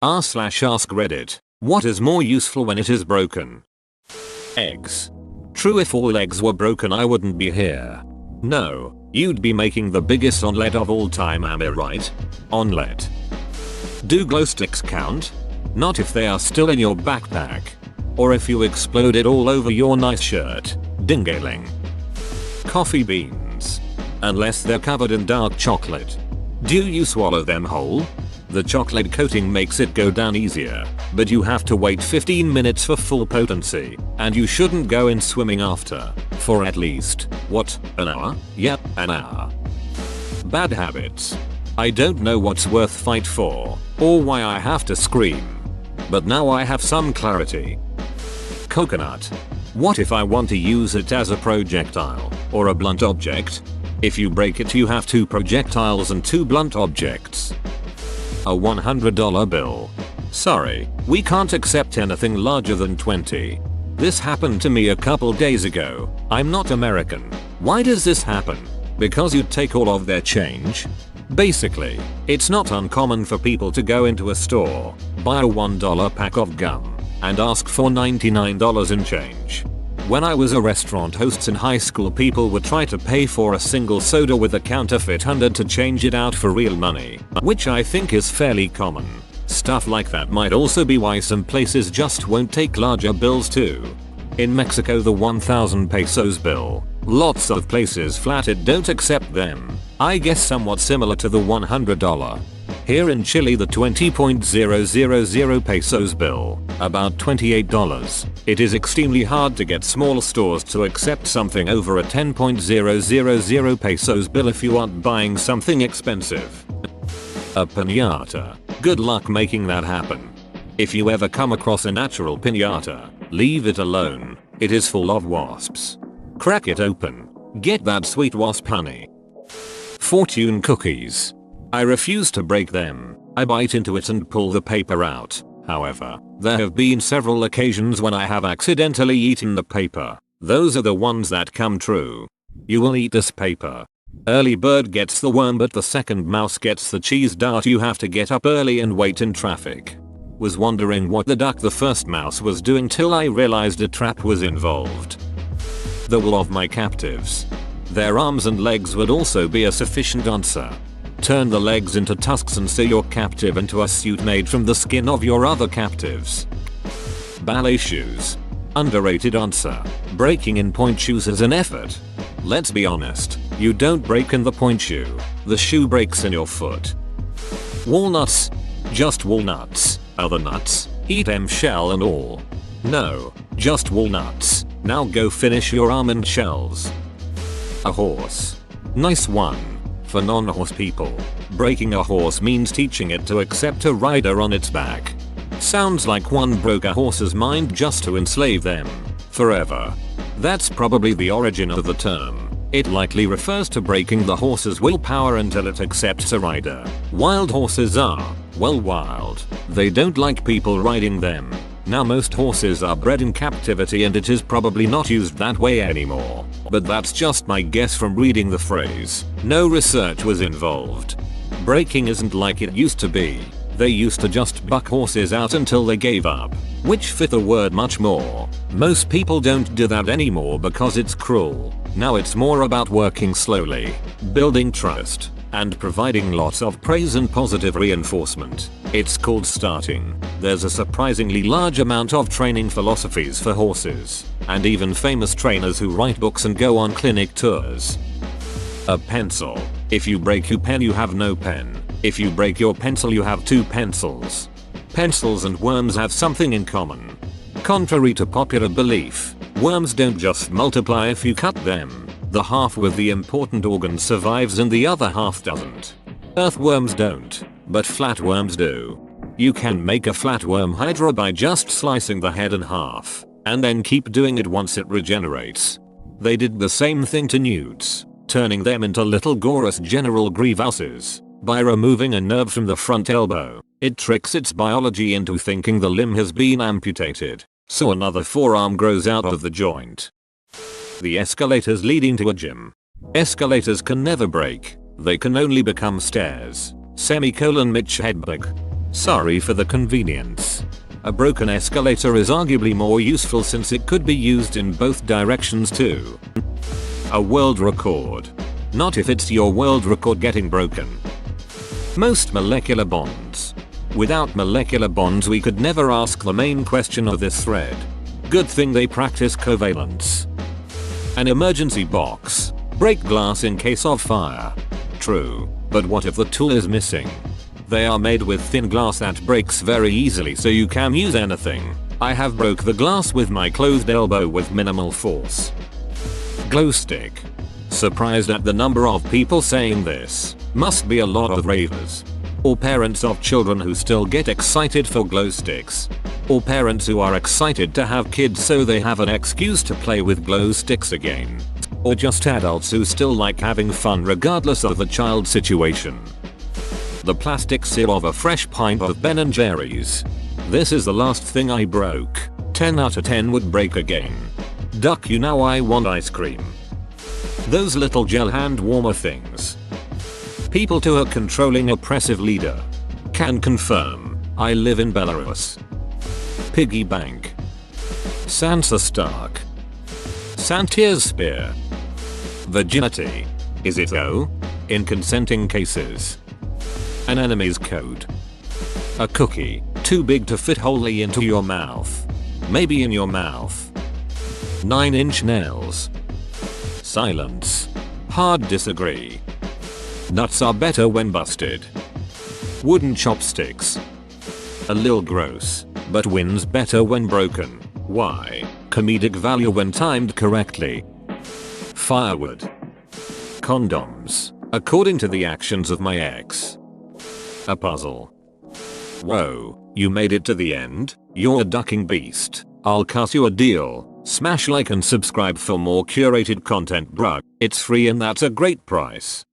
r/ask Reddit. What is more useful when it is broken? Eggs. True, if all eggs were broken I wouldn't be here. No, you'd be making the biggest omelette of all time, am I right? Omelette. Do glow sticks count? Not if they are still in your backpack. Or if you exploded all over your nice shirt. Dingaling. Coffee beans. Unless they're covered in dark chocolate. Do you swallow them whole? The chocolate coating makes it go down easier, but you have to wait 15 minutes for full potency, and you shouldn't go in swimming after, for at least, what, an hour? Yep, an hour. Bad habits. I don't know what's worth fight for, or why I have to scream. But now I have some clarity. Coconut. What if I want to use it as a projectile, or a blunt object? If you break it you have 2 projectiles and 2 blunt objects. A $100 bill. Sorry, we can't accept anything larger than 20. This happened to me a couple days ago. I'm not American. Why does this happen? Because you take all of their change? Basically, it's not uncommon for people to go into a store, buy a $1 pack of gum, and ask for $99 in change. When I was a restaurant host in high school, people would try to pay for a single soda with a counterfeit 100 to change it out for real money, which I think is fairly common. Stuff like that might also be why some places just won't take larger bills too. In Mexico, the 1,000 pesos bill. Lots of places flat-out don't accept them. I guess somewhat similar to the $100. Here in Chile, the 20.000 pesos bill, about $28. It is extremely hard to get small stores to accept something over a 10.000 pesos bill if you aren't buying something expensive. A piñata. Good luck making that happen. If you ever come across a natural piñata, leave it alone. It is full of wasps. Crack it open. Get that sweet wasp honey. Fortune cookies. I refuse to break them. I bite into it and pull the paper out. However, there have been several occasions when I have accidentally eaten the paper. Those are the ones that come true. You will eat this paper. Early bird gets the worm, but the second mouse gets the cheese dart. You have to get up early and wait in traffic. Was wondering what the first mouse was doing till I realized a trap was involved. The will of my captives. Their arms and legs would also be a sufficient answer. Turn the legs into tusks and sew your captive into a suit made from the skin of your other captives. Ballet shoes. Underrated answer. Breaking in point shoes is an effort. Let's be honest, you don't break in the point shoe. The shoe breaks in your foot. Walnuts. Just walnuts. Other nuts? Eat them shell and all. No, just walnuts. Now go finish your almond shells. A horse. Nice one. For non-horse people, breaking a horse means teaching it to accept a rider on its back. Sounds like one broke a horse's mind just to enslave them forever. That's probably the origin of the term. It likely refers to breaking the horse's willpower until it accepts a rider. Wild horses are, well, wild. They don't like people riding them. Now most horses are bred in captivity and it is probably not used that way anymore. But that's just my guess from reading the phrase. No research was involved. Breaking isn't like it used to be. They used to just buck horses out until they gave up, which fit the word much more. Most people don't do that anymore because it's cruel. Now it's more about working slowly, building trust, and providing lots of praise and positive reinforcement. It's called starting. There's a surprisingly large amount of training philosophies for horses, and even famous trainers who write books and go on clinic tours. A pencil. If you break your pen you have no pen. If you break your pencil you have 2 pencils. Pencils and worms have something in common. Contrary to popular belief, worms don't just multiply if you cut them. The half with the important organ survives and the other half doesn't. Earthworms don't, but flatworms do. You can make a flatworm hydra by just slicing the head in half, and then keep doing it once it regenerates. They did the same thing to newts, turning them into little Gorus General Grievouses. By removing a nerve from the front elbow, it tricks its biology into thinking the limb has been amputated, so another forearm grows out of the joint. The escalators leading to a gym. Escalators can never break. They can only become stairs. Mitch Hedberg. Sorry for the convenience. A broken escalator is arguably more useful since it could be used in both directions too. A world record. Not if it's your world record getting broken. Most molecular bonds. Without molecular bonds we could never ask the main question of this thread. Good thing they practice covalence. An emergency box. Break glass in case of fire. True, but what if the tool is missing? They are made with thin glass that breaks very easily so you can use anything. I have broke the glass with my closed elbow with minimal force. Glow stick. Surprised at the number of people saying this. Must be a lot of ravers. Or parents of children who still get excited for glow sticks. Or parents who are excited to have kids so they have an excuse to play with glow sticks again. Or just adults who still like having fun regardless of the child situation. The plastic seal of a fresh pint of Ben & Jerry's. This is the last thing I broke. 10 out of 10 would break again. Duck, you know I want ice cream. Those little gel hand warmer things. People to a controlling oppressive leader. Can confirm. I live in Belarus. Piggy bank. Sansa Stark. Santier's spear. Virginity. Is it though? In consenting cases. An enemy's code. A cookie. Too big to fit wholly into your mouth. Maybe in your mouth. 9-inch nails. Silence. Hard disagree. Nuts are better when busted. Wooden chopsticks. A lil gross, but wins better when broken. Why? Comedic value when timed correctly. Firewood. Condoms, according to the actions of my ex. A puzzle. Whoa, you made it to the end? You're a ducking beast. I'll cut you a deal. Smash like and subscribe for more curated content, bruh. It's free and that's a great price.